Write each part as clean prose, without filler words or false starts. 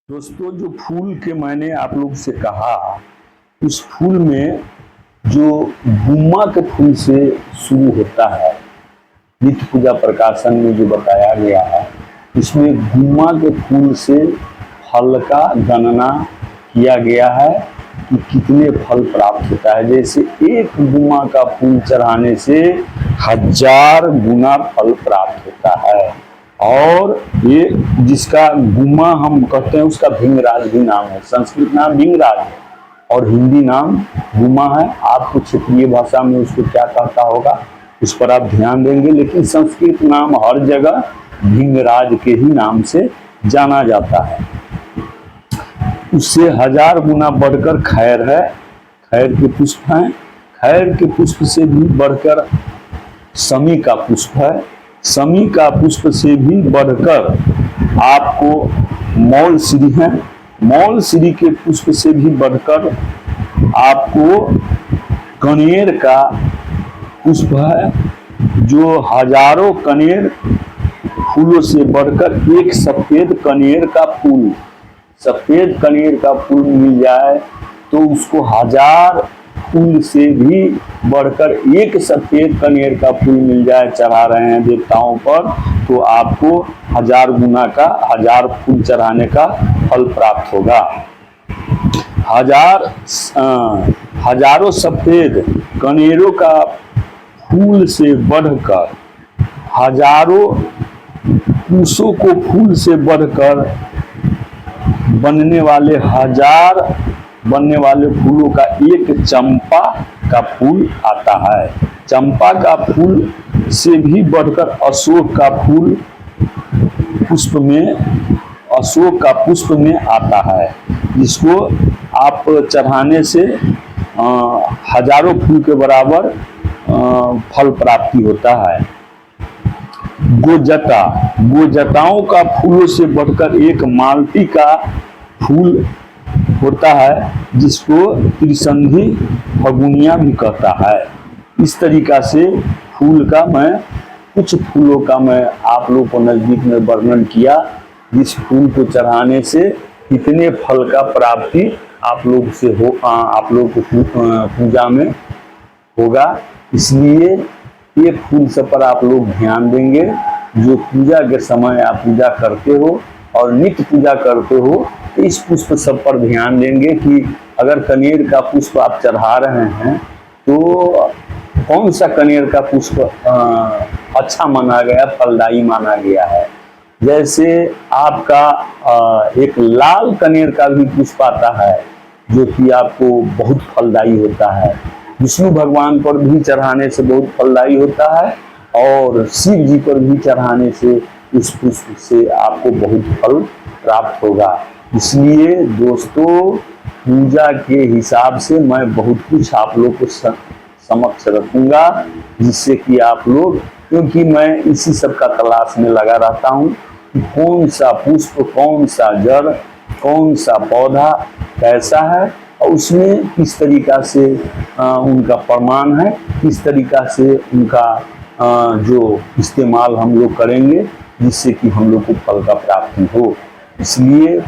दोस्तों, जो फूल के मैंने आप लोग से कहा, उस फूल में जो गुम्मा के फूल से शुरू होता है, नित्य पूजा प्रकाशन में जो बताया गया है, इसमें गुम्मा के फूल से फल का गणना किया गया है कि कितने फल प्राप्त होता है। जैसे एक गुम्मा का फूल चढ़ाने से 1000 गुना फल प्राप्त होता है। और ये जिसका गुम्मा हम कहते हैं, उसका भिंगराज भी नाम है। संस्कृत नाम भिंगराज है और हिंदी नाम गुम्मा है। आपको क्षेत्रीय भाषा में उसको क्या कहता होगा, उस पर आप ध्यान देंगे, लेकिन संस्कृत नाम हर जगह भिंगराज के ही नाम से जाना जाता है। उससे 1000 गुना बढ़कर खैर है, खैर के पुष्प हैं। खैर के पुष्प से भी बढ़कर समी का पुष्प है। समी का पुष्प से भी बढ़कर आपको मौलश्री है। मौलश्री के पुष्प से भी बढ़कर आपको कनेर का पुष्प है, जो हजारों कनेर फूलों से बढ़कर एक सफेद कनेर का फूल, सफेद कनेर का फूल मिल जाए तो उसको 1000 फूल से भी बढ़कर एक सफेद कनेर का फूल मिल जाए, चढ़ा रहे हैं देवताओं पर, तो आपको 1000 गुना का 1000 फूल चढ़ाने का फल प्राप्त होगा। हजारों सफेद कनेरों का फूल से बढ़कर, हजारों कुशों को फूल से बढ़कर बनने वाले फूलों का एक चंपा का फूल आता है। चंपा का फूल से भी बढ़कर अशोक का फूल अशोक का पुष्प में आता है, जिसको आप चढ़ाने से हजारों फूल के बराबर फल प्राप्ति होता है। गोजटाओं का फूलों से बढ़कर एक मालती का फूल होता है, जिसको त्रिसंधी फगुनिया भी कहता है। इस तरीका से कुछ फूलों का मैं आप लोगों को नजदीक में वर्णन किया, जिस फूल को चढ़ाने से कितने फल का प्राप्ति आप लोग को पूजा में होगा। इसलिए ये फूल सब पर आप लोग ध्यान देंगे। जो पूजा के समय आप पूजा करते हो और नित्य पूजा करते हो, तो इस पुष्प सब पर ध्यान देंगे कि अगर कनेर का पुष्प आप चढ़ा रहे हैं तो कौन सा कनेर का पुष्प अच्छा माना गया, फलदायी माना गया है। जैसे आपका एक लाल कनेर का भी पुष्प आता है, जो कि आपको बहुत फलदायी होता है। विष्णु भगवान पर भी चढ़ाने से बहुत फलदायी होता है और शिव जी पर भी चढ़ाने से उस पुष्प से आपको बहुत फल प्राप्त होगा। इसलिए दोस्तों, पूजा के हिसाब से मैं बहुत कुछ आप लोग को समक्ष रखूंगा, जिससे कि आप लोग, क्योंकि मैं इसी सब का तलाश में लगा रहता हूँ कि कौन सा पुष्प, कौन सा जड़, कौन सा पौधा कैसा है और उसमें किस तरीका से उनका प्रमाण है, किस तरीका से उनका जो इस्तेमाल हम लोग करेंगे, जिससे कि हम लोग को फल का प्राप्ति हो। इसलिए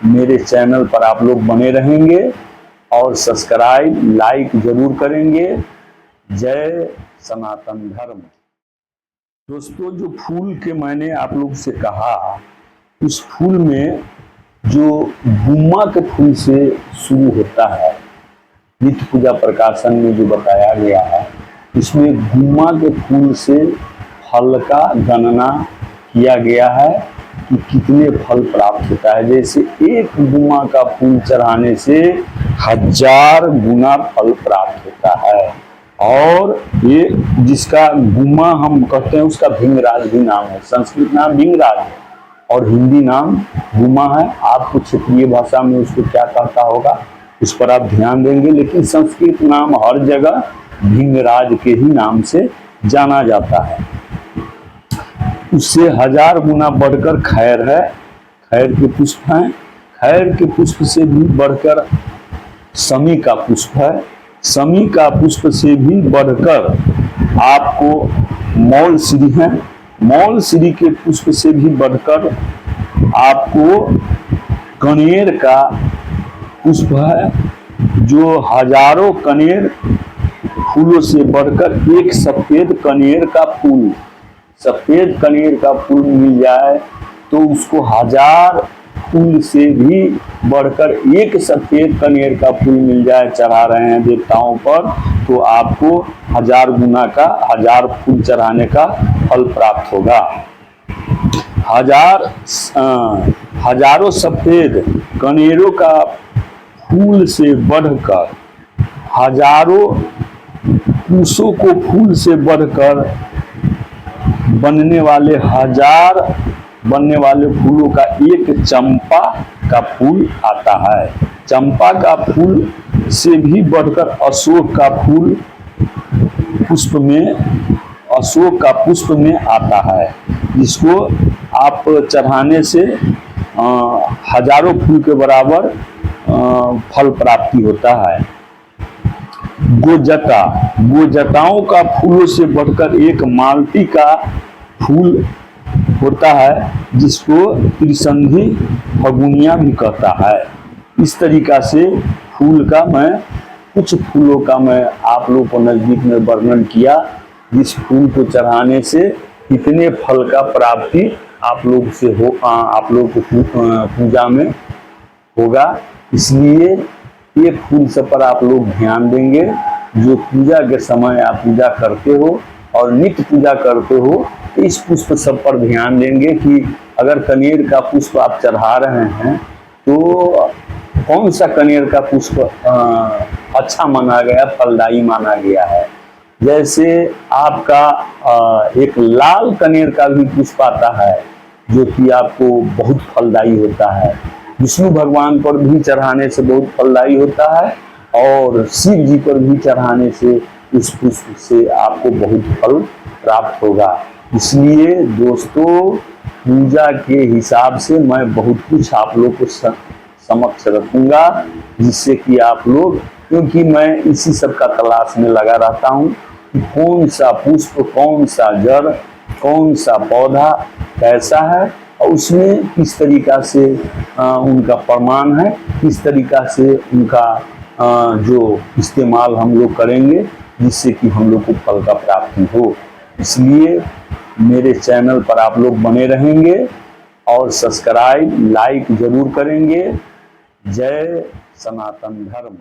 मेरे चैनल पर आप लोग बने रहेंगे और सब्सक्राइब, लाइक जरूर करेंगे। जय सनातन धर्म। दोस्तों, जो फूल के मैंने आप लोग से कहा, उस फूल में जो गुम्मा के फूल से शुरू होता है, नित्य पूजा प्रकाशन में जो बताया गया है, इसमें गुम्मा के फूल से फल का गणना किया गया है कि कितने फल प्राप्त होता है। जैसे एक गुम्मा का फूल चढ़ाने से 1000 गुना फल प्राप्त होता है। और ये जिसका गुम्मा हम कहते हैं, उसका भिंगराज भी नाम है। संस्कृत नाम भिंगराज है और हिंदी नाम गुम्मा है। आपको क्षेत्रीय भाषा में उसको क्या कहता होगा, उस पर आप ध्यान देंगे, लेकिन संस्कृत नाम हर जगह भिंगराज के ही नाम से जाना जाता है। उससे 1000 गुना बढ़कर खैर है, खैर के पुष्प हैं। खैर के पुष्प से भी बढ़कर समी का पुष्प है। समी का पुष्प से भी बढ़कर आपको मौलश्री है। मौलश्री के पुष्प से भी बढ़कर आपको कनेर का पुष्प है, जो हजारों कनेर फूलों से बढ़कर एक सफेद कनेर का फूल, सफेद कनेर का फूल मिल जाए तो उसको हजार फूल से भी बढ़कर एक सफेद कनेर का फूल मिल जाए, चढ़ा रहे हैं देवताओं पर, तो आपको 1000 गुना का 1000 फूल चढ़ाने का फल प्राप्त होगा। हजारों सफेद कनेरों का फूल से बढ़कर, हजारों कुशों को फूल से बढ़कर बनने वाले फूलों का एक चंपा का फूल आता है। चंपा का फूल से भी बढ़कर अशोक का पुष्प में आता है, जिसको आप चढ़ाने से हजारों फूल के बराबर फल प्राप्ति होता है। गोजटाओं का फूलों से बढ़कर एक मालती का फूल होता है, जिसको त्रिसंधी फगुनिया भी कहता है। इस तरीका से कुछ फूलों का मैं आप लोगों को नज़दीक में वर्णन किया, जिस फूल को चढ़ाने से कितने फल का प्राप्ति आप लोग को पूजा में होगा। इसलिए ये फूल सब पर आप लोग ध्यान देंगे। जो पूजा के समय आप पूजा करते हो और नित्य पूजा करते हो, तो इस पुष्प सब पर ध्यान देंगे कि अगर कनेर का पुष्प आप चढ़ा रहे हैं तो कौन सा कनेर का पुष्प अच्छा माना गया, फलदायी माना गया है। जैसे आपका एक लाल कनेर का भी पुष्प आता है, जो कि आपको बहुत फलदायी होता है। विष्णु भगवान पर भी चढ़ाने से बहुत फलदायी होता है, और शिव जी पर भी चढ़ाने से इस पुष्प से आपको बहुत फल प्राप्त होगा। इसलिए दोस्तों, पूजा के हिसाब से मैं बहुत कुछ आप लोग को समक्ष रखूंगा, जिससे कि आप लोग, क्योंकि मैं इसी सब का तलाश में लगा रहता हूँ कि कौन सा पुष्प, कौन सा जड़, कौन सा पौधा कैसा है, और उसमें किस तरीका से उनका प्रमाण है, किस तरीका से उनका जो इस्तेमाल हम लोग करेंगे, जिससे कि हम लोग को फल का प्राप्ति हो। इसलिए मेरे चैनल पर आप लोग बने रहेंगे और सब्सक्राइब, लाइक जरूर करेंगे। जय सनातन धर्म।